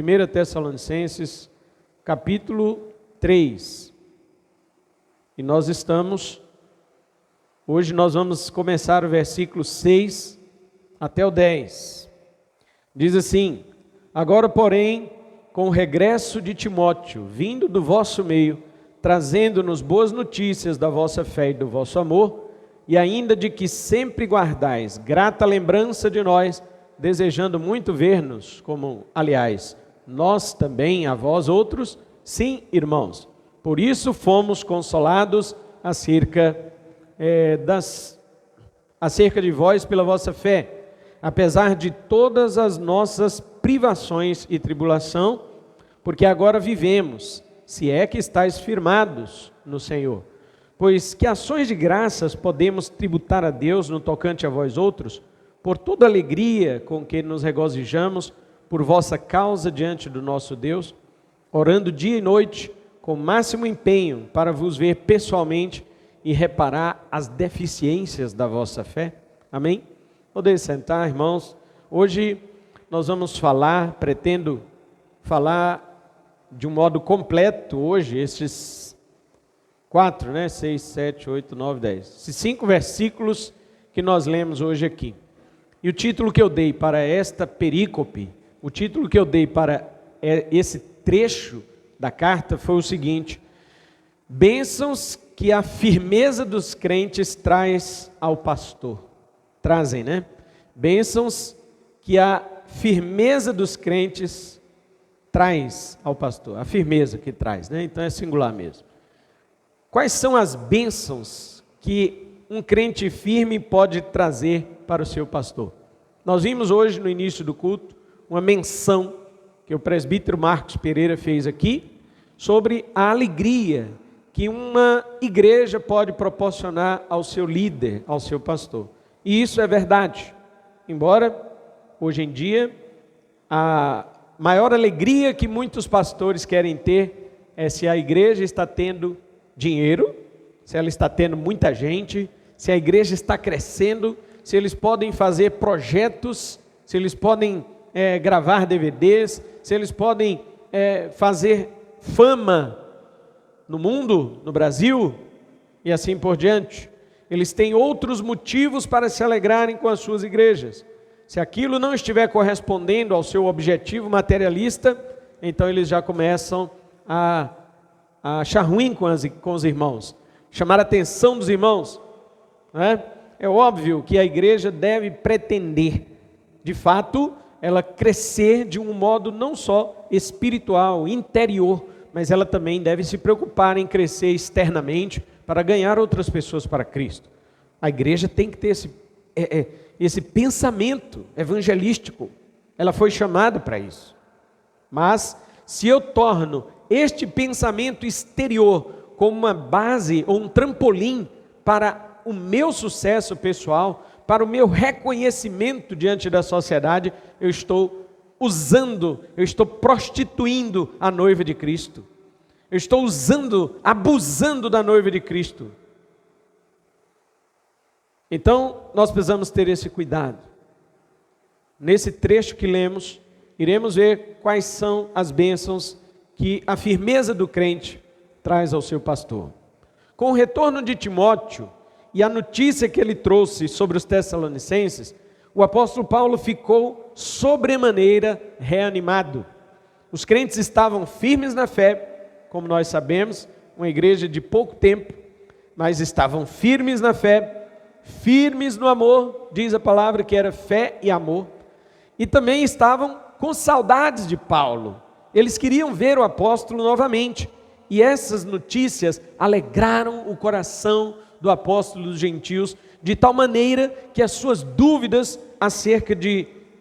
1 Tessalonicenses, capítulo 3. E hoje nós vamos começar o versículo 6 até o 10. Diz assim: agora, porém, com o regresso de Timóteo, vindo do vosso meio, trazendo-nos boas notícias da vossa fé e do vosso amor, e ainda de que sempre guardais grata lembrança de nós, desejando muito ver-nos, como, aliás, nós também a vós outros, sim, irmãos, por isso fomos consolados acerca de vós pela vossa fé, apesar de todas as nossas privações e tribulação, porque agora vivemos, se é que estáis firmados no Senhor. Pois que ações de graças podemos tributar a Deus no tocante a vós outros, por toda a alegria com que nos regozijamos por vossa causa diante do nosso Deus, orando dia e noite com máximo empenho para vos ver pessoalmente e reparar as deficiências da vossa fé. Amém? Podem sentar, irmãos. Hoje nós vamos pretendo falar de um modo completo hoje, esses 6, 7, 8, 9, 10. Esses 5 versículos que nós lemos hoje aqui. E o título que eu dei para esta perícope, o título que eu dei para esse trecho da carta foi o seguinte: bênçãos que a firmeza dos crentes traz ao pastor. Trazem, né? Bênçãos que a firmeza dos crentes traz ao pastor. A firmeza que traz, né? Então é singular mesmo. Quais são as bênçãos que um crente firme pode trazer para o seu pastor? Nós vimos hoje no início do culto uma menção que o presbítero Marcos Pereira fez aqui sobre a alegria que uma igreja pode proporcionar ao seu líder, ao seu pastor. E isso é verdade. Embora hoje em dia a maior alegria que muitos pastores querem ter é se a igreja está tendo dinheiro, se ela está tendo muita gente, se a igreja está crescendo, se eles podem fazer projetos, se eles podem gravar DVDs, se eles podem fazer fama no mundo, no Brasil, e assim por diante. Eles têm outros motivos para se alegrarem com as suas igrejas. Se aquilo não estiver correspondendo ao seu objetivo materialista, então eles já começam a achar ruim com os irmãos, chamar a atenção dos irmãos, né? É óbvio que a igreja deve pretender, de fato, ela crescer de um modo não só espiritual, interior, mas ela também deve se preocupar em crescer externamente para ganhar outras pessoas para Cristo. A igreja tem que ter esse pensamento evangelístico, ela foi chamada para isso. Mas se eu torno este pensamento exterior como uma base ou um trampolim para o meu sucesso pessoal, para o meu reconhecimento diante da sociedade, eu estou prostituindo a noiva de Cristo. Eu estou abusando da noiva de Cristo. Então, nós precisamos ter esse cuidado. Nesse trecho que lemos, iremos ver quais são as bênçãos que a firmeza do crente traz ao seu pastor. Com o retorno de Timóteo e a notícia que ele trouxe sobre os Tessalonicenses, o apóstolo Paulo ficou sobremaneira reanimado. Os crentes estavam firmes na fé, como nós sabemos, uma igreja de pouco tempo, mas estavam firmes na fé, firmes no amor, diz a palavra que era fé e amor, e também estavam com saudades de Paulo. Eles queriam ver o apóstolo novamente, e essas notícias alegraram o coração do apóstolo dos gentios, de tal maneira que as suas dúvidas acerca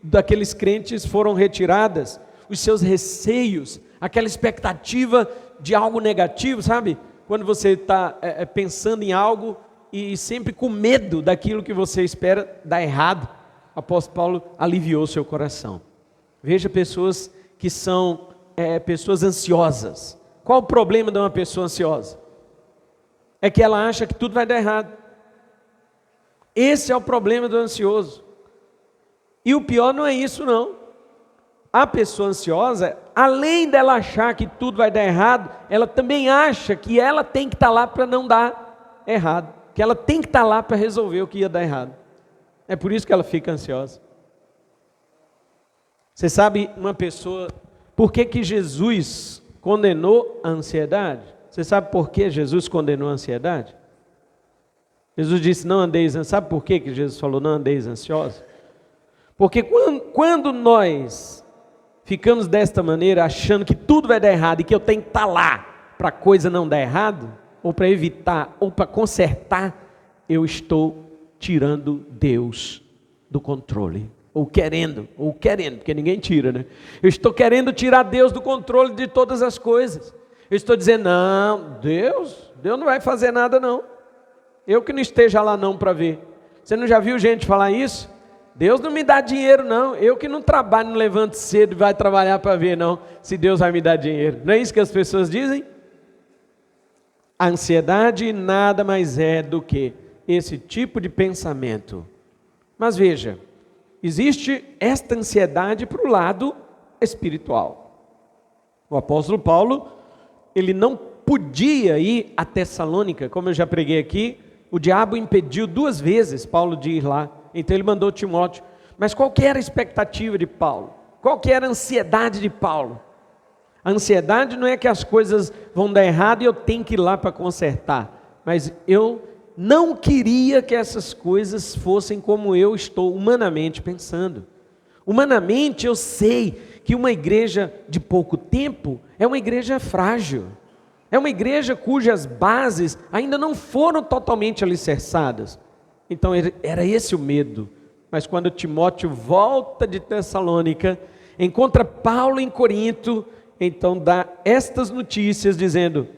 daqueles crentes foram retiradas, os seus receios, aquela expectativa de algo negativo, sabe? Quando você está pensando em algo e sempre com medo daquilo que você espera dar errado, o apóstolo Paulo aliviou seu coração. Veja pessoas que são pessoas ansiosas. Qual o problema de uma pessoa ansiosa? É que ela acha que tudo vai dar errado. Esse é o problema do ansioso. E o pior não é isso não. A pessoa ansiosa, além dela achar que tudo vai dar errado, ela também acha que ela tem que estar lá para não dar errado, que ela tem que estar lá para resolver o que ia dar errado. É por isso que ela fica ansiosa. Você sabe, uma pessoa, por que Jesus condenou a ansiedade? Você sabe por que Jesus condenou a ansiedade? Jesus disse, não andeis ansiosos. Sabe por que Jesus falou, não andeis ansiosos? Porque quando nós ficamos desta maneira, achando que tudo vai dar errado e que eu tenho que estar lá para a coisa não dar errado, ou para evitar, ou para consertar, eu estou tirando Deus do controle. Ou querendo, porque ninguém tira, né? Eu estou querendo tirar Deus do controle de todas as coisas. Eu estou dizendo, não, Deus não vai fazer nada não. Eu que não esteja lá não para ver. Você não já viu gente falar isso? Deus não me dá dinheiro não, eu que não trabalho, não levanto cedo e vai trabalhar para ver não, se Deus vai me dar dinheiro. Não é isso que as pessoas dizem? A ansiedade nada mais é do que esse tipo de pensamento. Mas veja, existe esta ansiedade para o lado espiritual. O apóstolo Paulo, ele não podia ir a Tessalônica, como eu já preguei aqui, o diabo impediu 2 vezes Paulo de ir lá. Então ele mandou Timóteo. Mas qual que era a expectativa de Paulo? Qual que era a ansiedade de Paulo? A ansiedade não é que as coisas vão dar errado e eu tenho que ir lá para consertar. Mas eu não queria que essas coisas fossem como eu estou humanamente pensando. Humanamente eu sei que uma igreja de pouco tempo é uma igreja frágil. É uma igreja cujas bases ainda não foram totalmente alicerçadas. Então era esse o medo. Mas quando Timóteo volta de Tessalônica, encontra Paulo em Corinto, então dá estas notícias dizendo,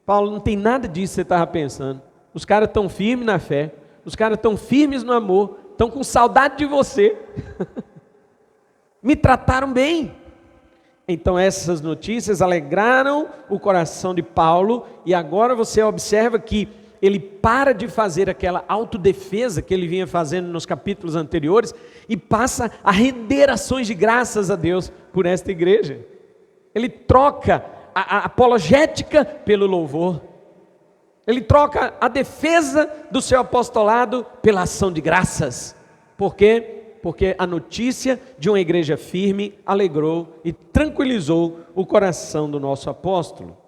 Paulo, não tem nada disso que você estava pensando. Os caras estão firmes na fé, os caras estão firmes no amor, estão com saudade de você. Me trataram bem. Então essas notícias alegraram o coração de Paulo, e agora você observa que ele para de fazer aquela autodefesa que ele vinha fazendo nos capítulos anteriores e passa a render ações de graças a Deus por esta igreja. Ele troca a apologética pelo louvor. Ele troca a defesa do seu apostolado pela ação de graças. Por quê? Porque a notícia de uma igreja firme alegrou e tranquilizou o coração do nosso apóstolo.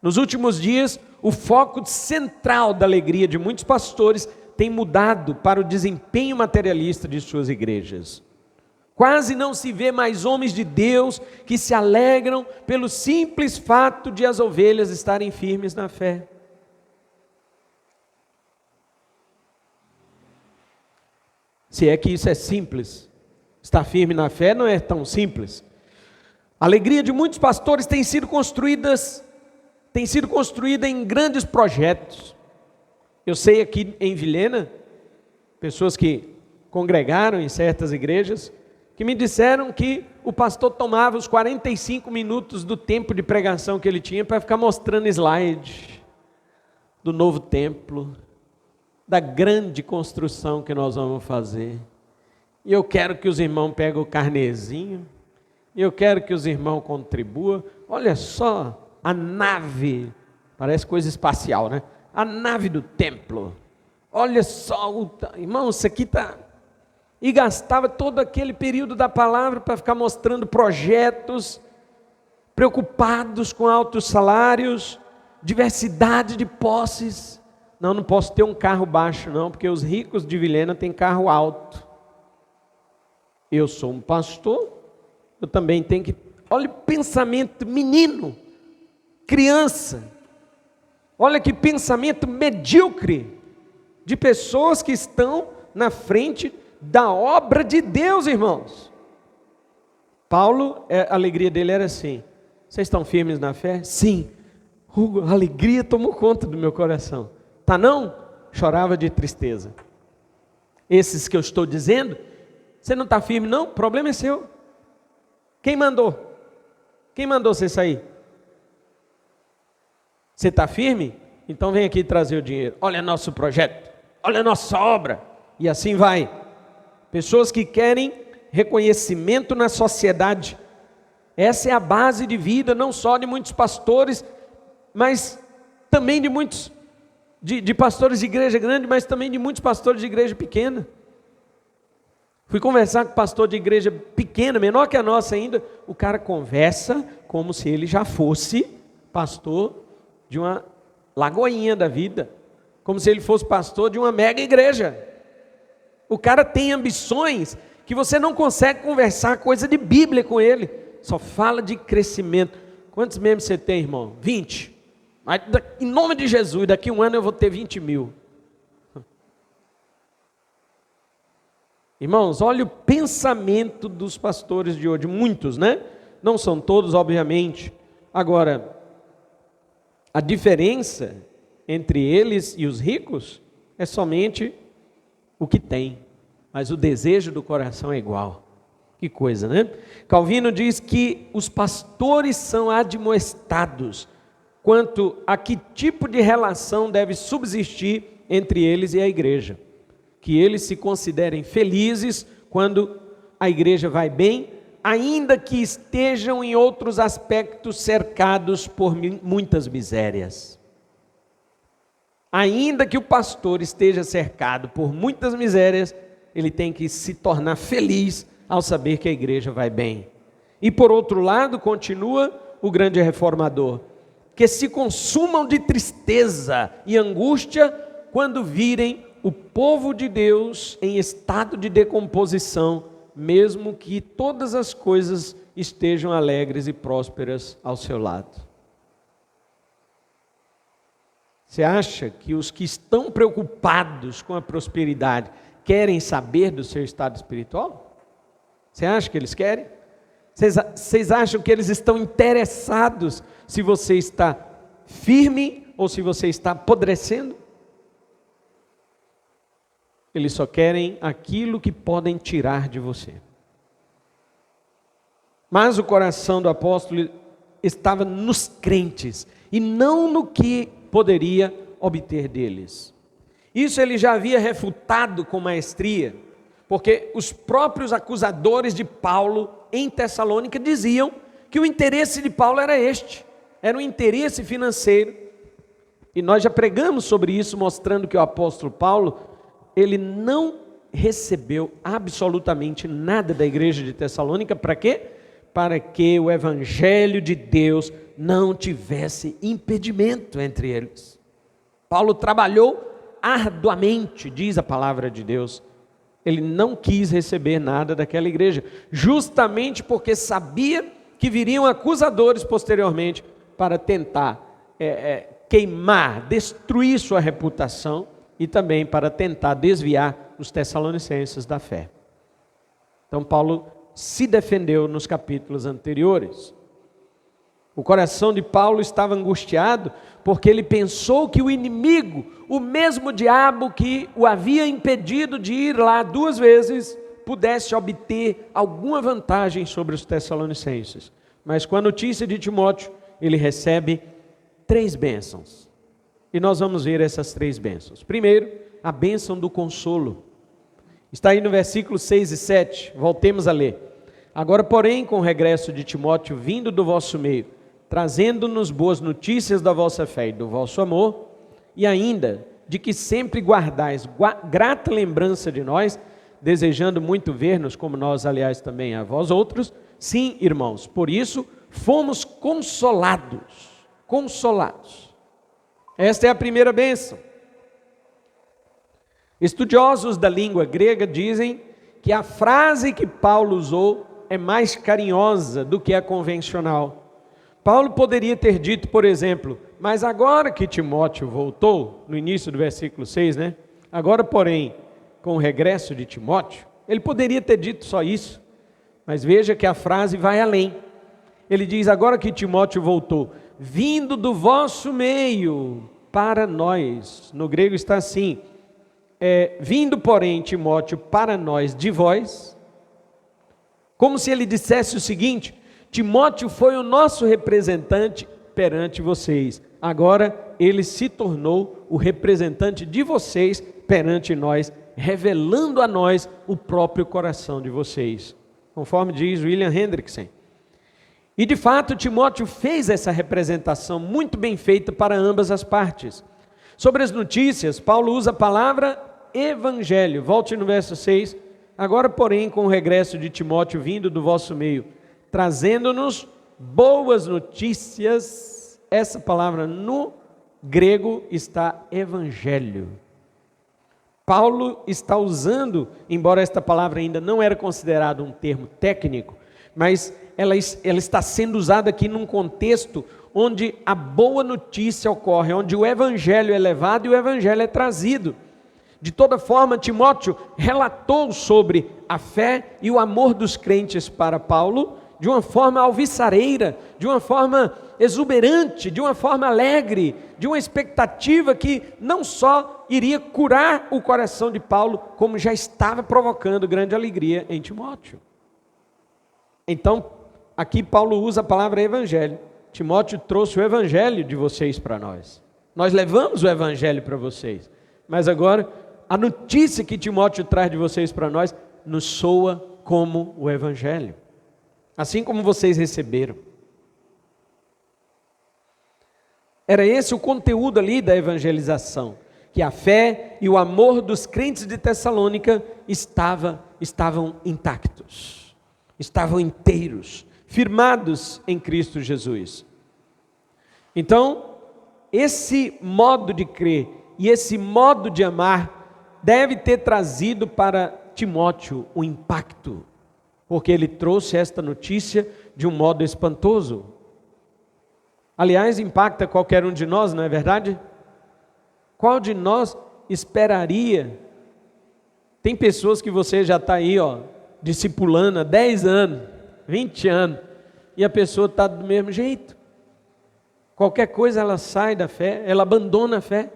Nos últimos dias, o foco central da alegria de muitos pastores tem mudado para o desempenho materialista de suas igrejas. Quase não se vê mais homens de Deus que se alegram pelo simples fato de as ovelhas estarem firmes na fé. Se é que isso é simples, estar firme na fé não é tão simples. A alegria de muitos pastores tem sido construída em grandes projetos. Eu sei aqui em Vilhena, pessoas que congregaram em certas igrejas, que me disseram que o pastor tomava os 45 minutos do tempo de pregação que ele tinha para ficar mostrando slide do novo templo, da grande construção que nós vamos fazer. E eu quero que os irmãos peguem o carnezinho, e eu quero que os irmãos contribuam. Olha só, a nave, parece coisa espacial, né? A nave do templo. Olha só, irmão, isso aqui está... E gastava todo aquele período da palavra para ficar mostrando projetos, preocupados com altos salários, diversidade de posses. Não posso ter um carro baixo não, porque os ricos de Vilhena têm carro alto. Eu sou um pastor, eu também tenho que... Olha o pensamento menino, criança. Olha que pensamento medíocre de pessoas que estão na frente da obra de Deus, irmãos. Paulo, a alegria dele era assim: vocês estão firmes na fé? Sim. A alegria tomou conta do meu coração. Tá não? Chorava de tristeza. Esses que eu estou dizendo, você não está firme não? O problema é seu. Quem mandou? Quem mandou você sair? Você está firme? Então vem aqui trazer o dinheiro. Olha nosso projeto, olha nossa obra. E assim vai. Pessoas que querem reconhecimento na sociedade. Essa é a base de vida, não só de muitos pastores, mas também de muitos, de pastores de igreja grande, mas também de muitos pastores de igreja pequena. Fui conversar com pastor de igreja pequena, menor que a nossa ainda, o cara conversa como se ele já fosse pastor de uma lagoinha da vida, como se ele fosse pastor de uma mega igreja. O cara tem ambições que você não consegue conversar coisa de Bíblia com ele, só fala de crescimento. Quantos membros você tem, irmão? 20. Mas, em nome de Jesus, daqui a um ano eu vou ter 20 mil. Irmãos, olha o pensamento dos pastores de hoje, muitos, né? Não são todos, obviamente. Agora, a diferença entre eles e os ricos é somente o que tem, mas o desejo do coração é igual. Que coisa, né? Calvino diz que os pastores são admoestados quanto a que tipo de relação deve subsistir entre eles e a igreja. Que eles se considerem felizes quando a igreja vai bem, ainda que estejam em outros aspectos cercados por muitas misérias. Ainda que o pastor esteja cercado por muitas misérias, ele tem que se tornar feliz ao saber que a igreja vai bem. E por outro lado, continua o grande reformador, que se consumam de tristeza e angústia quando virem o povo de Deus em estado de decomposição, mesmo que todas as coisas estejam alegres e prósperas ao seu lado. Você acha que os que estão preocupados com a prosperidade querem saber do seu estado espiritual? Você acha que eles querem? Vocês acham que eles estão interessados se você está firme ou se você está apodrecendo? Eles só querem aquilo que podem tirar de você. Mas o coração do apóstolo estava nos crentes e não no que poderia obter deles. Isso ele já havia refutado com maestria, porque os próprios acusadores de Paulo em Tessalônica diziam que o interesse de Paulo era era um interesse financeiro. E nós já pregamos sobre isso, mostrando que o apóstolo Paulo, ele não recebeu absolutamente nada da igreja de Tessalônica. Para quê? Para que o evangelho de Deus não tivesse impedimento entre eles. Paulo trabalhou arduamente, diz a palavra de Deus. Ele não quis receber nada daquela igreja, justamente porque sabia que viriam acusadores posteriormente para tentar queimar, destruir sua reputação e também para tentar desviar os tessalonicenses da fé. Então Paulo se defendeu nos capítulos anteriores. O coração de Paulo estava angustiado porque ele pensou que o inimigo, o mesmo diabo que o havia impedido de ir lá 2 vezes, pudesse obter alguma vantagem sobre os tessalonicenses. Mas com a notícia de Timóteo, ele recebe 3 bênçãos. E nós vamos ver essas 3 bênçãos. Primeiro, a bênção do consolo. Está aí no versículo 6 e 7, voltemos a ler. Agora, porém, com o regresso de Timóteo vindo do vosso meio, trazendo-nos boas notícias da vossa fé e do vosso amor, e ainda de que sempre guardais grata lembrança de nós, desejando muito ver-nos, como nós, aliás, também a vós outros. Sim, irmãos, por isso fomos consolados. Esta é a primeira bênção. Estudiosos da língua grega dizem que a frase que Paulo usou é mais carinhosa do que a convencional. Paulo poderia ter dito, por exemplo, mas agora que Timóteo voltou, no início do versículo 6, né? Agora, porém, com o regresso de Timóteo, ele poderia ter dito só isso, mas veja que a frase vai além. Ele diz, agora que Timóteo voltou, vindo do vosso meio para nós. No grego está assim, vindo, porém, Timóteo para nós de vós, como se ele dissesse o seguinte: Timóteo foi o nosso representante perante vocês, agora ele se tornou o representante de vocês perante nós, revelando a nós o próprio coração de vocês. conforme diz William Hendrickson. E de fato Timóteo fez essa representação muito bem feita para ambas as partes. Sobre as notícias, Paulo usa a palavra evangelho. Volte no verso 6. Agora, porém, com o regresso de Timóteo vindo do vosso meio, trazendo-nos boas notícias, essa palavra no grego está evangelho. Paulo está usando, embora esta palavra ainda não era considerada um termo técnico, mas ela está sendo usada aqui num contexto onde a boa notícia ocorre, onde o evangelho é levado e o evangelho é trazido. De toda forma, Timóteo relatou sobre a fé e o amor dos crentes para Paulo, de uma forma alvissareira, de uma forma exuberante, de uma forma alegre, de uma expectativa que não só iria curar o coração de Paulo, como já estava provocando grande alegria em Timóteo. Então, aqui Paulo usa a palavra evangelho. Timóteo trouxe o evangelho de vocês para nós. Nós levamos o evangelho para vocês. Mas agora, a notícia que Timóteo traz de vocês para nós, nos soa como o evangelho. Assim como vocês receberam. Era esse o conteúdo ali da evangelização. Que a fé e o amor dos crentes de Tessalônica estavam intactos. Estavam inteiros, firmados em Cristo Jesus. Então, esse modo de crer e esse modo de amar deve ter trazido para Timóteo um impacto, porque ele trouxe esta notícia de um modo espantoso. Aliás, impacta qualquer um de nós, não é verdade? Qual de nós esperaria? Tem pessoas que você já está aí, discipulando há 10 anos, 20 anos, e a pessoa está do mesmo jeito. Qualquer coisa ela sai da fé, ela abandona a fé.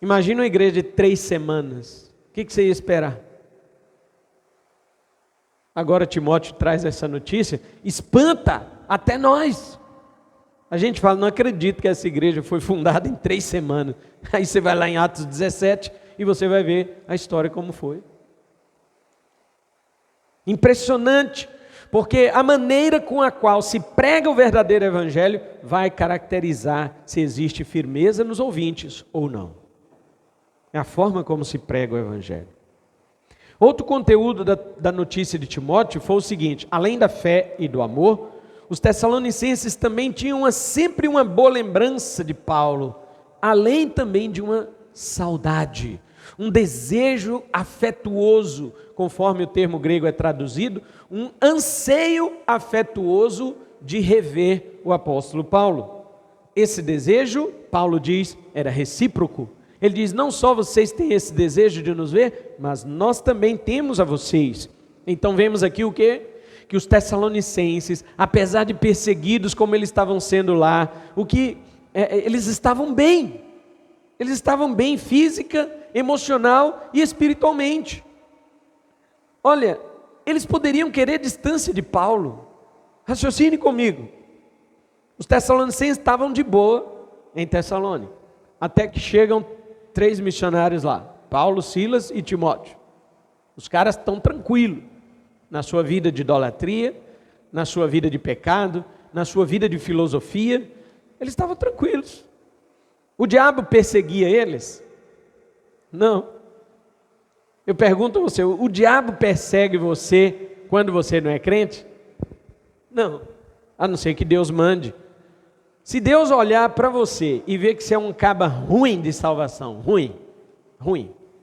Imagina uma igreja de 3 semanas, o que você ia esperar? Agora Timóteo traz essa notícia, espanta até nós. A gente fala, não acredito que essa igreja foi fundada em 3 semanas. Aí você vai lá em Atos 17 e você vai ver a história como foi. Impressionante, porque a maneira com a qual se prega o verdadeiro evangelho vai caracterizar se existe firmeza nos ouvintes ou não. É a forma como se prega o evangelho. Outro conteúdo da notícia de Timóteo foi o seguinte: além da fé e do amor, os tessalonicenses também tinham sempre uma boa lembrança de Paulo, além também de uma saudade, um desejo afetuoso, conforme o termo grego é traduzido, um anseio afetuoso de rever o apóstolo Paulo. Esse desejo, Paulo diz, era recíproco. Ele diz, não só vocês têm esse desejo de nos ver, mas nós também temos a vocês. Então vemos aqui o quê? Que os tessalonicenses, apesar de perseguidos como eles estavam sendo lá, eles estavam bem. Eles estavam bem física, emocional e espiritualmente. Olha, eles poderiam querer distância de Paulo. Raciocine comigo. Os tessalonicenses estavam de boa em Tessalônica, até que chegam 3 missionários lá, Paulo, Silas e Timóteo. Os caras estão tranquilos na sua vida de idolatria, na sua vida de pecado, na sua vida de filosofia. Eles estavam tranquilos. O diabo perseguia eles? Não. Eu pergunto a você, o diabo persegue você quando você não é crente? Não, a não ser que Deus mande. Se Deus olhar para você e ver que você é um caba ruim de salvação, ruim,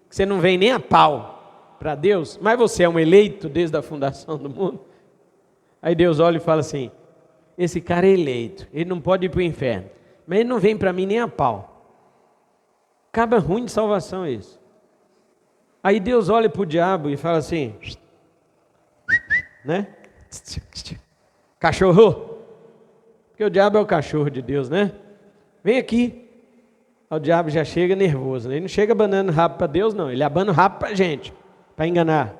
que você não vem nem a pau para Deus, mas você é um eleito desde a fundação do mundo, aí Deus olha e fala assim, esse cara é eleito, ele não pode ir para o inferno, mas ele não vem para mim nem a pau. Caba ruim de salvação é isso. Aí Deus olha para o diabo e fala assim, né? Cachorro. Porque o diabo é o cachorro de Deus, né? Vem aqui. O diabo já chega nervoso, né? Ele não chega abanando o rabo para Deus, não. Ele abana o rabo para a gente, para enganar.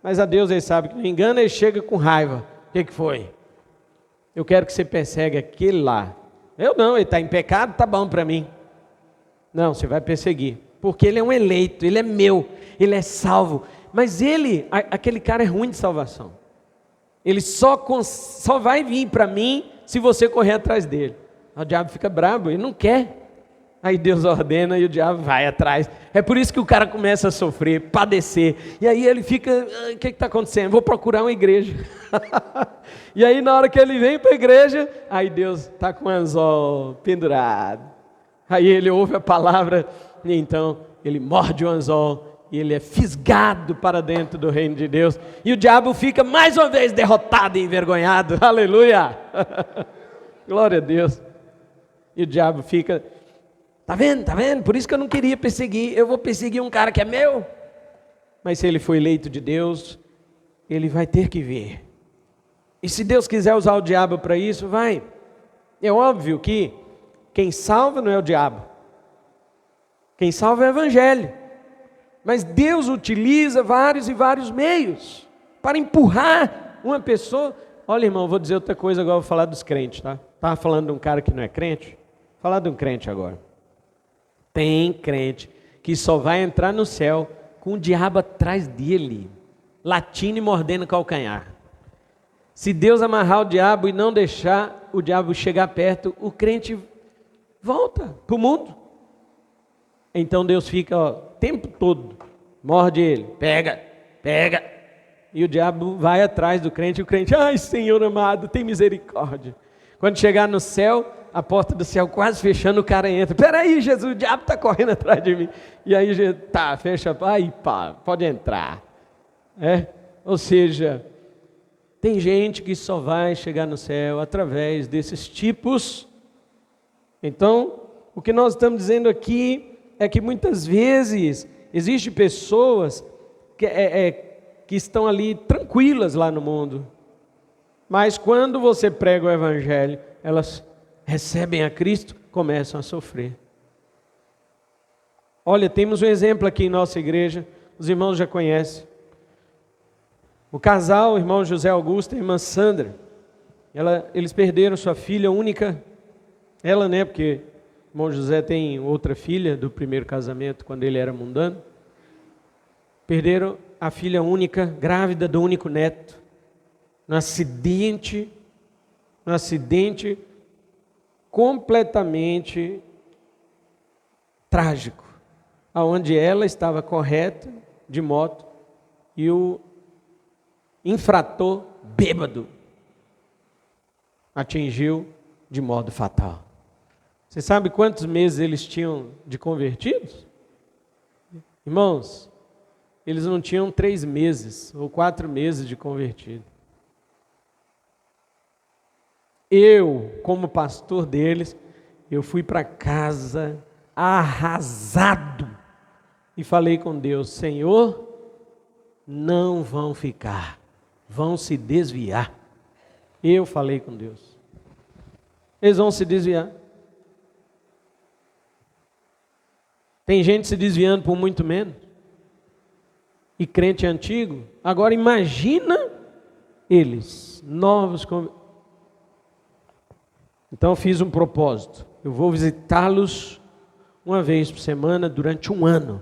Mas a Deus ele sabe que não engana, ele chega com raiva. O que foi? Eu quero que você persegue aquele lá. Eu não, ele está em pecado, está bom para mim. Não, você vai perseguir. Porque ele é um eleito, ele é meu, ele é salvo. mas aquele cara é ruim de salvação. Ele só vai vir para mim se você correr atrás dele. O diabo fica bravo, ele não quer. Aí Deus ordena e o diabo vai atrás. É por isso que o cara começa a sofrer, padecer. E aí ele fica, o que está acontecendo? Vou procurar uma igreja. E aí na hora que ele vem para a igreja, aí Deus está com o anzol pendurado. Aí ele ouve a palavra, e então ele morde o anzol, e ele é fisgado para dentro do reino de Deus. E o diabo fica mais uma vez derrotado e envergonhado. Aleluia! Glória a Deus. E o diabo fica... Tá vendo? Por isso que eu não queria perseguir. Eu vou perseguir um cara que é meu. Mas se ele foi eleito de Deus, ele vai ter que vir. E se Deus quiser usar o diabo para isso, vai. É óbvio que quem salva não é o diabo. Quem salva é o evangelho. Mas Deus utiliza vários e vários meios para empurrar uma pessoa. Olha, irmão, vou dizer outra coisa agora, vou falar dos crentes, tá? Estava falando de um cara que não é crente. Vou falar de um crente agora. Tem crente que só vai entrar no céu com o diabo atrás dele, latindo e mordendo calcanhar. Se Deus amarrar o diabo e não deixar o diabo chegar perto, o crente volta para o mundo. Então Deus fica o tempo todo, morde ele, pega. E o diabo vai atrás do crente, e o crente, ai Senhor amado, tem misericórdia. Quando chegar no céu, a porta do céu quase fechando, o cara entra. Peraí, Jesus, o diabo está correndo atrás de mim. E aí, tá, fecha, aí pá, pode entrar. Ou seja, tem gente que só vai chegar no céu através desses tipos. Então, o que nós estamos dizendo aqui é que muitas vezes existem pessoas que estão ali tranquilas lá no mundo. Mas quando você prega o evangelho, elas recebem a Cristo, começam a sofrer. Olha, temos um exemplo aqui em nossa igreja, os irmãos já conhecem. O casal, o irmão José Augusto e a irmã Sandra, eles perderam sua filha única, ela, né, porque o irmão José tem outra filha do primeiro casamento, quando ele era mundano. Perderam a filha única, grávida do único neto, no acidente completamente trágico, aonde ela estava correta de moto e o infrator bêbado atingiu de modo fatal. Você sabe quantos meses eles tinham de convertidos? Irmãos, eles não tinham 3 meses ou 4 meses de convertido. Eu, como pastor deles, eu fui para casa arrasado e falei com Deus, Senhor, não vão ficar, vão se desviar. Eu falei com Deus, eles vão se desviar. Tem gente se desviando por muito menos, e crente antigo. Agora imagina eles, novos convertidos. Então eu fiz um propósito, eu vou visitá-los uma vez por semana durante um ano.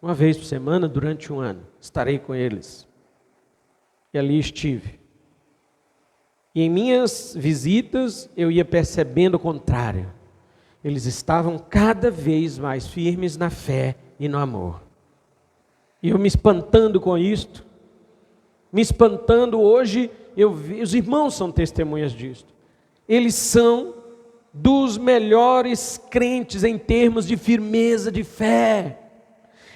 Uma vez por semana durante um ano, estarei com eles. E ali estive. E em minhas visitas eu ia percebendo o contrário. Eles estavam cada vez mais firmes na fé e no amor. E eu me espantando com isto, me espantando hoje, eu vi, os irmãos são testemunhas disto. Eles são dos melhores crentes em termos de firmeza de fé.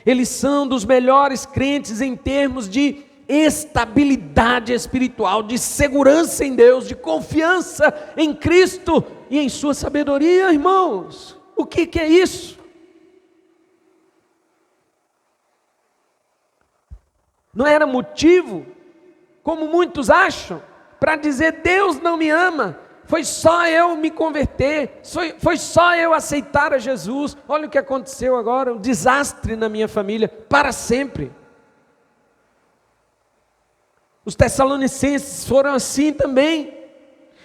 Eles são dos melhores crentes em termos de estabilidade espiritual, de segurança em Deus, de confiança em Cristo e em sua sabedoria, irmãos. O que é isso? Não era motivo, como muitos acham, para dizer Deus não me ama. Foi só eu me converter, foi só eu aceitar a Jesus. Olha o que aconteceu agora, um desastre na minha família, para sempre. Os tessalonicenses foram assim também.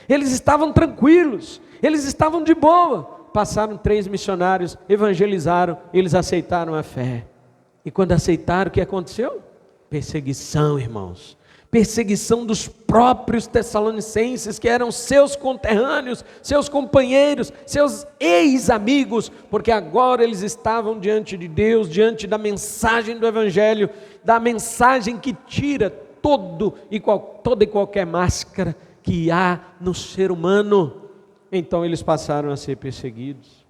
Eles estavam tranquilos, eles estavam de boa. Passaram 3 missionários, evangelizaram, eles aceitaram a fé. E quando aceitaram, o que aconteceu? Perseguição, irmãos. Perseguição dos próprios tessalonicenses, que eram seus conterrâneos, seus companheiros, seus ex-amigos, porque agora eles estavam diante de Deus, diante da mensagem do Evangelho, da mensagem que tira toda e qualquer máscara que há no ser humano. Então eles passaram a ser perseguidos.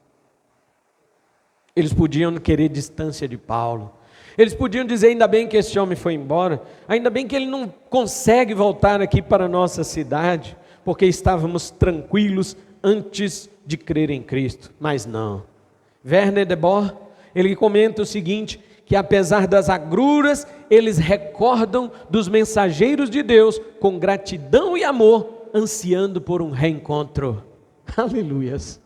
Eles podiam querer distância de Paulo. Eles podiam dizer, ainda bem que esse homem foi embora, ainda bem que ele não consegue voltar aqui para a nossa cidade, porque estávamos tranquilos antes de crer em Cristo. Mas não. Werner de Boer, ele comenta o seguinte, que apesar das agruras, eles recordam dos mensageiros de Deus com gratidão e amor, ansiando por um reencontro. Aleluias.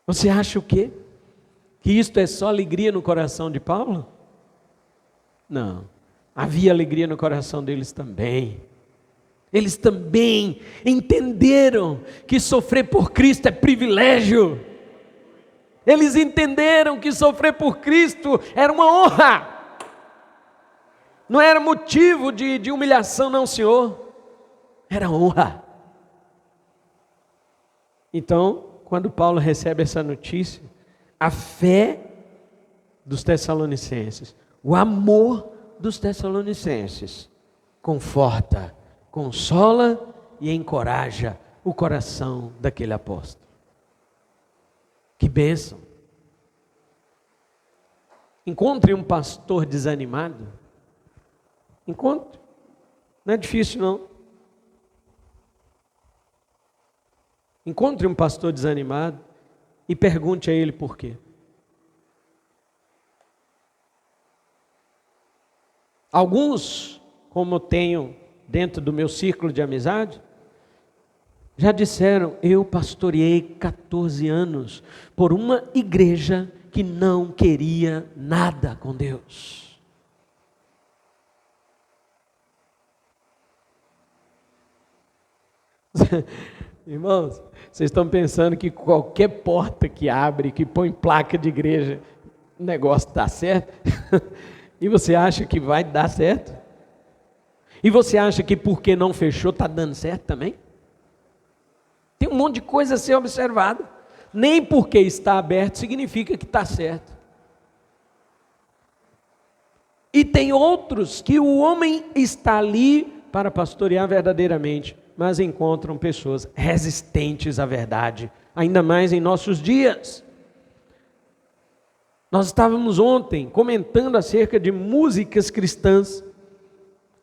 Você acha o quê? Que isto é só alegria no coração de Paulo? Não, havia alegria no coração deles também. Eles também entenderam que sofrer por Cristo é privilégio. Eles entenderam que sofrer por Cristo era uma honra. Não era motivo de humilhação, não, Senhor. Era honra. Então, quando Paulo recebe essa notícia, a fé dos tessalonicenses, o amor dos tessalonicenses, conforta, consola e encoraja o coração daquele apóstolo. Que bênção! Encontre um pastor desanimado. Encontre. Não é difícil, não. Encontre um pastor desanimado e pergunte a ele por quê. Alguns, como eu tenho dentro do meu círculo de amizade, já disseram, eu pastoreei 14 anos por uma igreja que não queria nada com Deus. Irmãos, vocês estão pensando que qualquer porta que abre, que põe placa de igreja, o negócio dá certo? E você acha que vai dar certo? E você acha que porque não fechou está dando certo também? Tem um monte de coisa a ser observada. Nem porque está aberto significa que está certo. E tem outros que o homem está ali para pastorear verdadeiramente, mas encontram pessoas resistentes à verdade, ainda mais em nossos dias. Nós estávamos ontem comentando acerca de músicas cristãs.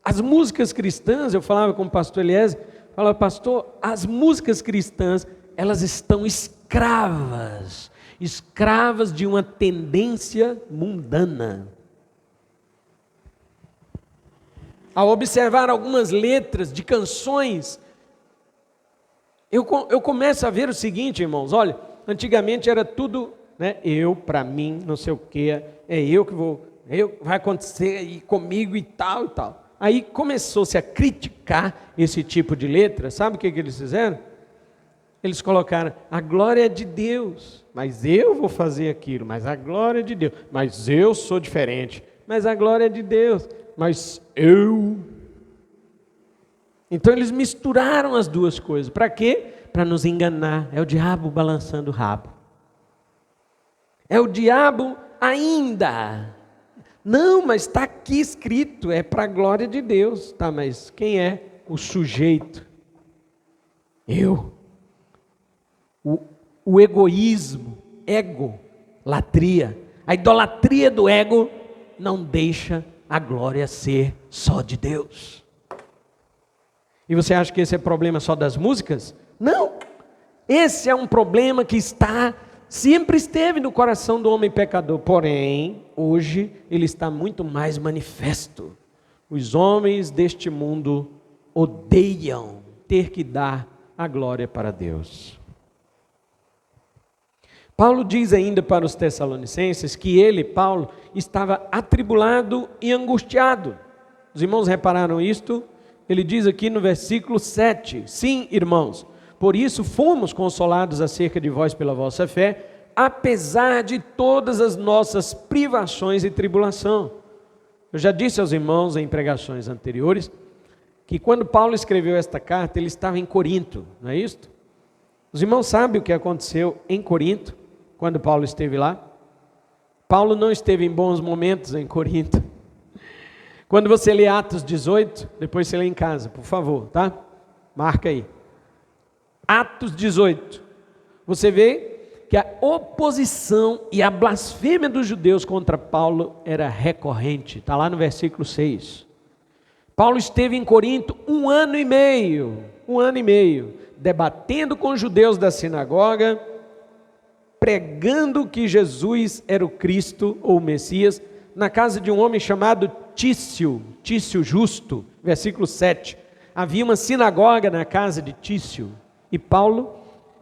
As músicas cristãs, eu falava com o pastor Eliezer, falava, pastor, as músicas cristãs, elas estão escravas de uma tendência mundana. Ao observar algumas letras de canções, eu começo a ver o seguinte, irmãos, olha, antigamente era tudo, né, eu, para mim, não sei o que, é eu que vou, vai acontecer aí comigo e tal e tal. Aí começou-se a criticar esse tipo de letra, sabe o que eles fizeram? Eles colocaram, a glória é de Deus, mas eu vou fazer aquilo, mas a glória é de Deus, mas eu sou diferente, mas a glória é de Deus, mas eu... Então eles misturaram as duas coisas. Para quê? Para nos enganar. É o diabo balançando o rabo. É o diabo ainda. Não, mas está aqui escrito, é para a glória de Deus. Tá, mas quem é o sujeito? Eu. O egoísmo, ego-latria. A idolatria do ego não deixa a glória ser só de Deus. E você acha que esse é problema só das músicas? Não, esse é um problema que sempre esteve no coração do homem pecador, porém, hoje ele está muito mais manifesto. Os homens deste mundo odeiam ter que dar a glória para Deus. Paulo diz ainda para os tessalonicenses que ele, Paulo, estava atribulado e angustiado. Os irmãos repararam isto? Ele diz aqui no versículo 7, sim, irmãos, por isso fomos consolados acerca de vós pela vossa fé, apesar de todas as nossas privações e tribulação. Eu já disse aos irmãos em pregações anteriores, que quando Paulo escreveu esta carta, ele estava em Corinto, não é isso? Os irmãos sabem o que aconteceu em Corinto, quando Paulo esteve lá? Paulo não esteve em bons momentos em Corinto. Quando você lê Atos 18, depois você lê em casa, por favor, tá? Marca aí. Atos 18. Você vê que a oposição e a blasfêmia dos judeus contra Paulo era recorrente. Está lá no versículo 6. Paulo esteve em Corinto 1 ano e meio, debatendo com os judeus da sinagoga, pregando que Jesus era o Cristo ou o Messias, na casa de um homem chamado Tício Justo, versículo 7. Havia uma sinagoga na casa de Tício, e Paulo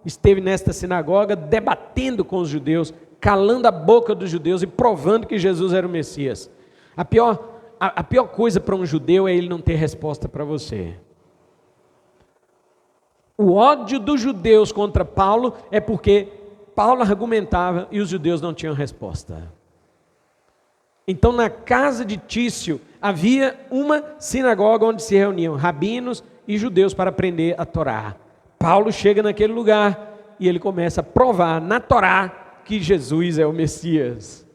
esteve nesta sinagoga debatendo com os judeus, calando a boca dos judeus e provando que Jesus era o Messias. A pior coisa para um judeu é ele não ter resposta para você. O ódio dos judeus contra Paulo é porque Paulo argumentava e os judeus não tinham resposta. Então, na casa de Tício havia uma sinagoga onde se reuniam rabinos e judeus para aprender a Torá. Paulo chega naquele lugar e ele começa a provar na Torá que Jesus é o Messias.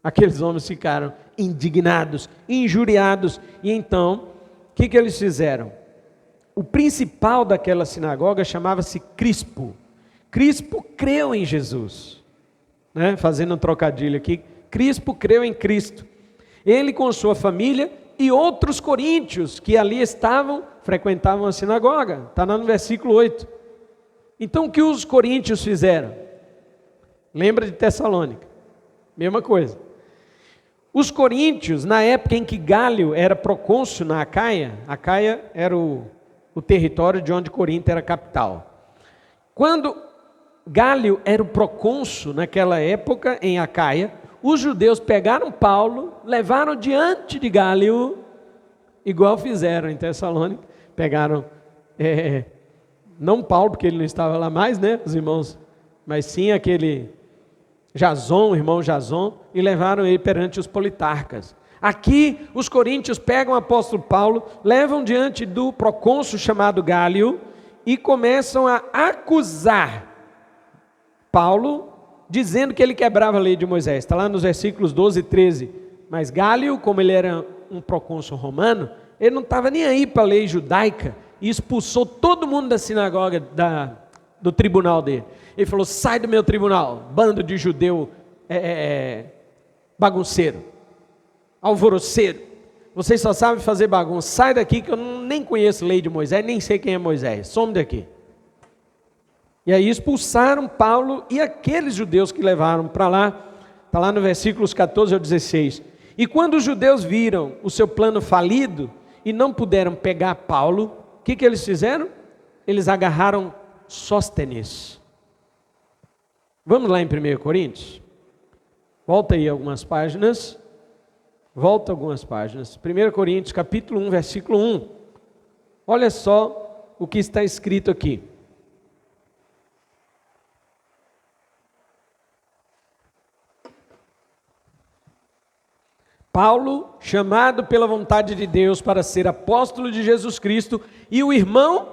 Aqueles homens ficaram indignados, injuriados, e então, o que eles fizeram? O principal daquela sinagoga chamava-se Crispo. Crispo creu em Jesus, né? Fazendo um trocadilho aqui, Crispo creu em Cristo. Ele com sua família e outros coríntios que ali estavam, frequentavam a sinagoga. Está lá no versículo 8. Então o que os coríntios fizeram? Lembra de Tessalônica? Mesma coisa. Os coríntios, na época em que Gálio era procônsul na Acaia, Acaia era o território de onde Corinto era capital. Quando Gálio era o procônsul naquela época em Acaia, os judeus pegaram Paulo, levaram diante de Gálio, igual fizeram em Tessalônica, pegaram, não Paulo, porque ele não estava lá mais, né, os irmãos, mas sim aquele Jason, o irmão Jason, e levaram ele perante os politarcas. Aqui, os coríntios pegam o apóstolo Paulo, levam diante do procônsul chamado Gálio, e começam a acusar Paulo, dizendo que ele quebrava a lei de Moisés. Está lá nos versículos 12 e 13. Mas Gálio, como ele era um procônsul romano, ele não estava nem aí para a lei judaica, e expulsou todo mundo da sinagoga, do tribunal dele. Ele falou: sai do meu tribunal, bando de judeu bagunceiro, alvoroceiro, vocês só sabem fazer bagunça, sai daqui que eu nem conheço a lei de Moisés, nem sei quem é Moisés, some daqui. E aí expulsaram Paulo e aqueles judeus que levaram para lá. Está lá no versículos 14 ao 16. E quando os judeus viram o seu plano falido e não puderam pegar Paulo, o que eles fizeram? Eles agarraram Sóstenes. Vamos lá em 1 Coríntios? Volta aí algumas páginas. Volta algumas páginas. 1 Coríntios, capítulo 1, versículo 1. Olha só o que está escrito aqui. Paulo, chamado pela vontade de Deus para ser apóstolo de Jesus Cristo, e o irmão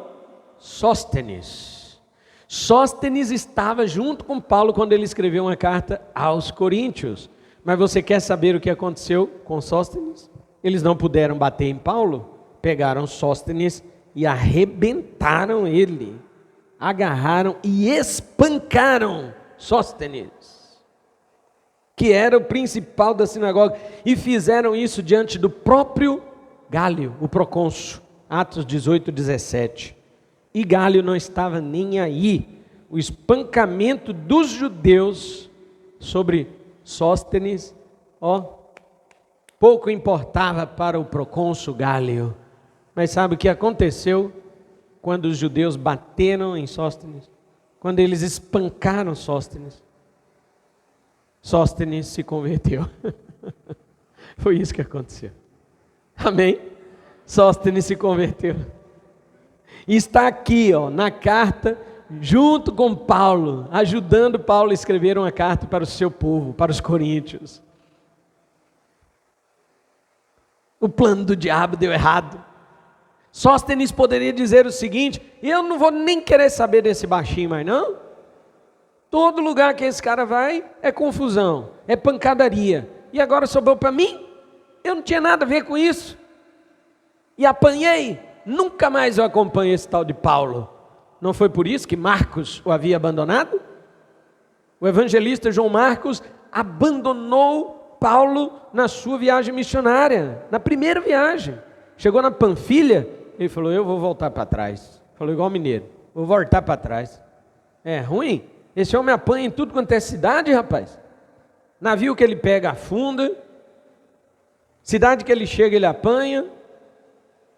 Sóstenes. Sóstenes estava junto com Paulo quando ele escreveu uma carta aos Coríntios. Mas você quer saber o que aconteceu com Sóstenes? Eles não puderam bater em Paulo, pegaram Sóstenes e arrebentaram ele, agarraram e espancaram Sóstenes, que era o principal da sinagoga, e fizeram isso diante do próprio Gálio, o procônsul. Atos 18, 17. E Gálio não estava nem aí. O espancamento dos judeus sobre Sóstenes, pouco importava para o procônsul Gálio. Mas sabe o que aconteceu quando os judeus bateram em Sóstenes? Quando eles espancaram Sóstenes, Sóstenes se converteu. Foi isso que aconteceu. Amém? Sóstenes se converteu. E está aqui, na carta, junto com Paulo, ajudando Paulo a escrever uma carta para o seu povo, para os coríntios. O plano do diabo deu errado. Sóstenes poderia dizer o seguinte: eu não vou nem querer saber desse baixinho mais não. Todo lugar que esse cara vai é confusão, é pancadaria. E agora sobrou para mim? Eu não tinha nada a ver com isso. E apanhei. Nunca mais eu acompanho esse tal de Paulo. Não foi por isso que Marcos o havia abandonado? O evangelista João Marcos abandonou Paulo na sua viagem missionária, na primeira viagem. Chegou na Panfilha, ele falou: eu vou voltar para trás. Falou igual mineiro: vou voltar para trás. É ruim? Esse homem apanha em tudo quanto é cidade, rapaz. Navio que ele pega afunda, cidade que ele chega ele apanha.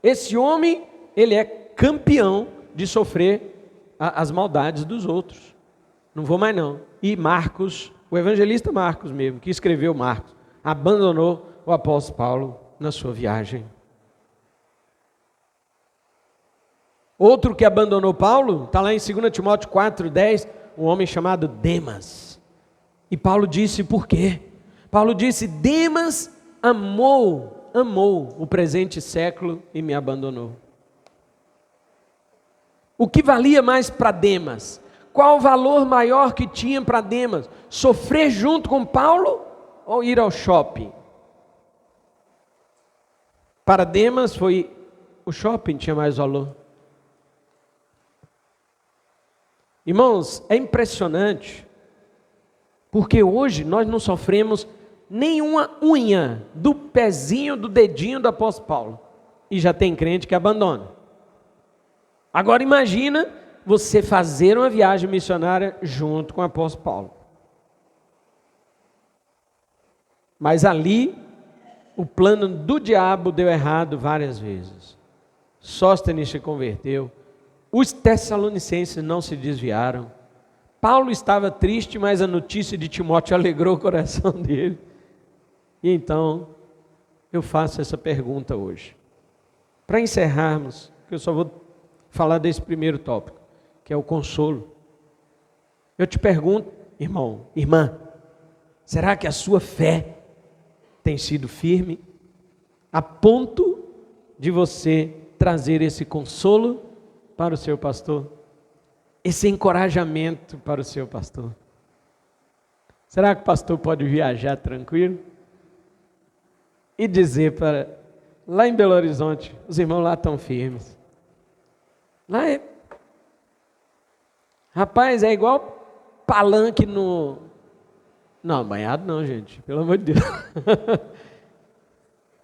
Esse homem, ele é campeão de sofrer as maldades dos outros. Não vou mais não. E Marcos, o evangelista Marcos mesmo, que escreveu Marcos, abandonou o apóstolo Paulo na sua viagem. Outro que abandonou Paulo, está lá em 2 Timóteo 4,10, um homem chamado Demas. E Paulo disse por quê? Paulo disse: Demas amou o presente século e me abandonou. O que valia mais para Demas? Qual o valor maior que tinha para Demas? Sofrer junto com Paulo ou ir ao shopping? Para Demas foi o shopping tinha mais valor. Irmãos, é impressionante, porque hoje nós não sofremos nenhuma unha do pezinho, do dedinho do apóstolo Paulo, e já tem crente que abandona. Agora imagina você fazer uma viagem missionária junto com o apóstolo Paulo. Mas ali, o plano do diabo deu errado várias vezes. Sóstenes se converteu, os tessalonicenses não se desviaram. Paulo estava triste, mas a notícia de Timóteo alegrou o coração dele. E então, eu faço essa pergunta hoje. Para encerrarmos, eu só vou falar desse primeiro tópico, que é o consolo. Eu te pergunto, irmão, irmã, será que a sua fé tem sido firme a ponto de você trazer esse consolo para o seu pastor? Esse encorajamento para o seu pastor? Será que o pastor pode viajar tranquilo e dizer para, lá em Belo Horizonte, os irmãos lá estão firmes. Lá é, rapaz, é igual palanque no, não, banhado não, gente, pelo amor de Deus.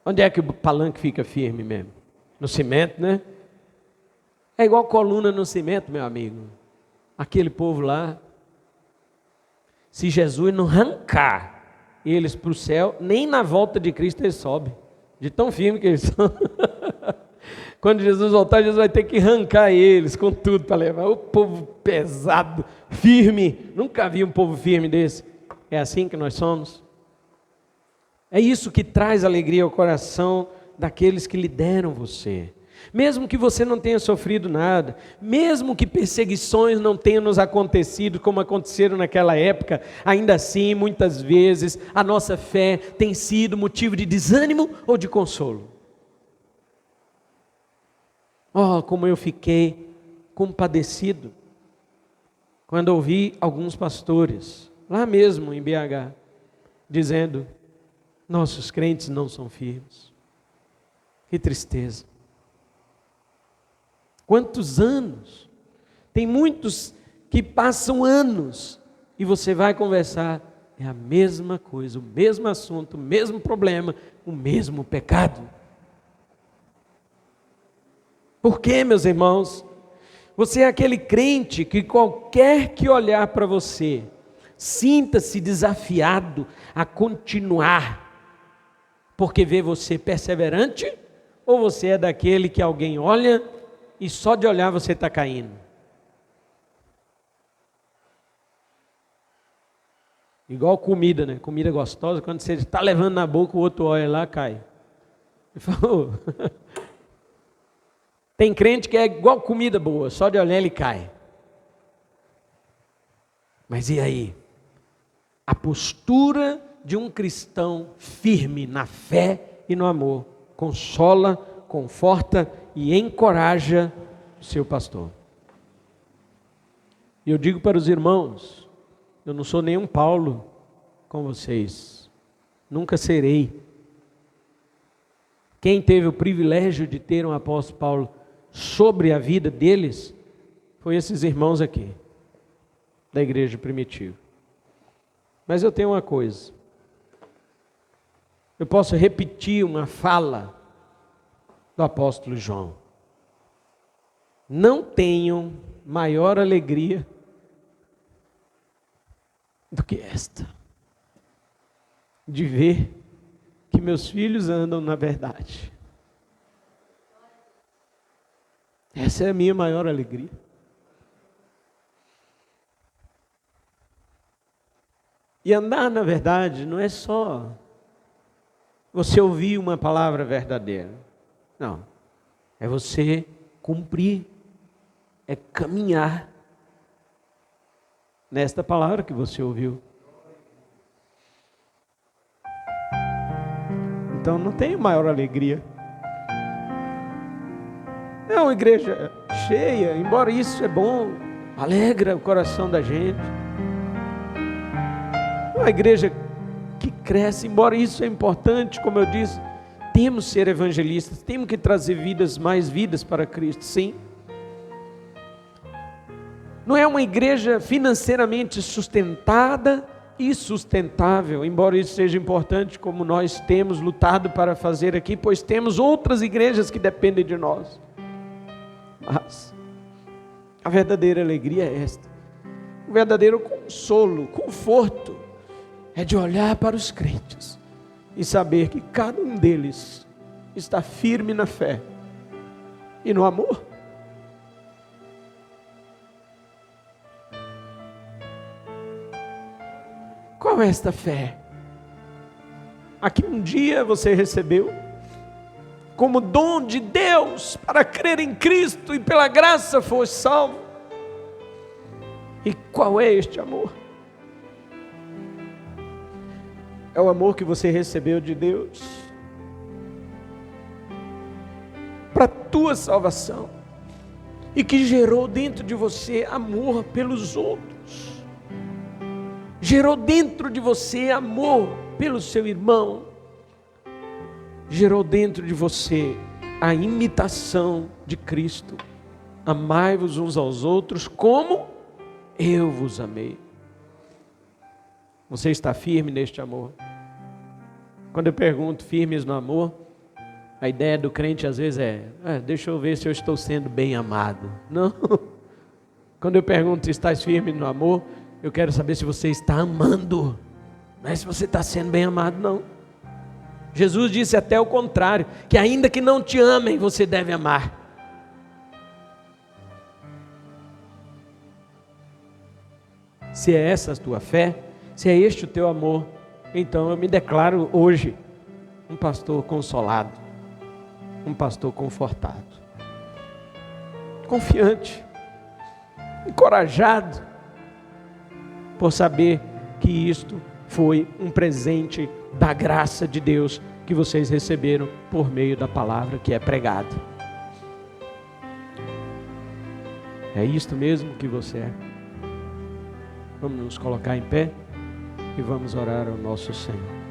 Onde é que o palanque fica firme mesmo? No cimento, né? É igual coluna no cimento, meu amigo. Aquele povo lá, se Jesus não arrancar eles para o céu, nem na volta de Cristo eles sobem, de tão firme que eles são. Quando Jesus voltar, Jesus vai ter que arrancar eles com tudo para levar. O povo pesado, firme, nunca vi um povo firme desse. É assim que nós somos. É isso que traz alegria ao coração daqueles que lideram você. Mesmo que você não tenha sofrido nada, mesmo que perseguições não tenham nos acontecido como aconteceram naquela época, ainda assim, muitas vezes, a nossa fé tem sido motivo de desânimo ou de consolo. Oh, como eu fiquei compadecido quando ouvi alguns pastores, lá mesmo em BH, dizendo: nossos crentes não são firmes. Que tristeza. Quantos anos? Tem muitos que passam anos e você vai conversar, é a mesma coisa, o mesmo assunto, o mesmo problema, o mesmo pecado. Por quê, meus irmãos? Você é aquele crente que qualquer que olhar para você, sinta-se desafiado a continuar, porque vê você perseverante, ou você é daquele que alguém olha e só de olhar você está caindo? Igual comida, né? Comida gostosa, quando você está levando na boca, o outro olha lá, cai. Ele falou. Tem crente que é igual comida boa, só de olhar ele cai. Mas e aí? A postura de um cristão firme na fé e no amor consola, conforta e encoraja o seu pastor. E eu digo para os irmãos, eu não sou nenhum Paulo com vocês, nunca serei. Quem teve o privilégio de ter um apóstolo Paulo sobre a vida deles, foi esses irmãos aqui, da igreja primitiva. Mas eu tenho uma coisa, eu posso repetir uma fala do apóstolo João: não tenho maior alegria do que esta, de ver que meus filhos andam na verdade. Essa é a minha maior alegria. E andar na verdade não é só você ouvir uma palavra verdadeira. Não. É você cumprir, é caminhar nesta palavra que você ouviu. Então não tem maior alegria. É uma igreja cheia, embora isso é bom, alegra o coração da gente. Uma igreja que cresce, embora isso é importante, como eu disse, temos que ser evangelistas, temos que trazer mais vidas para Cristo, sim. Não é uma igreja financeiramente sustentada e sustentável, embora isso seja importante, como nós temos lutado para fazer aqui, pois temos outras igrejas que dependem de nós. Mas a verdadeira alegria é esta, o verdadeiro consolo, conforto, é de olhar para os crentes e saber que cada um deles está firme na fé e no amor. Qual é esta fé? A que um dia você recebeu como dom de Deus para crer em Cristo e pela graça foi salvo. E qual é este amor? É o amor que você recebeu de Deus para a tua salvação e que gerou dentro de você amor pelos outros, gerou dentro de você amor pelo seu irmão, gerou dentro de você a imitação de Cristo. Amai-vos uns aos outros como eu vos amei. Você está firme neste amor? Quando eu pergunto firmes no amor, a ideia do crente às vezes deixa eu ver se eu estou sendo bem amado. Não. Quando eu pergunto se estás firme no amor, eu quero saber se você está amando. Não é se você está sendo bem amado, não. Jesus disse até o contrário, que ainda que não te amem, você deve amar. Se é essa a tua fé, se é este o teu amor, então eu me declaro hoje um pastor consolado, um pastor confortado, confiante, encorajado, por saber que isto foi um presente da graça de Deus que vocês receberam por meio da palavra que é pregada. É isto mesmo que você é? Vamos nos colocar em pé e vamos orar ao nosso Senhor.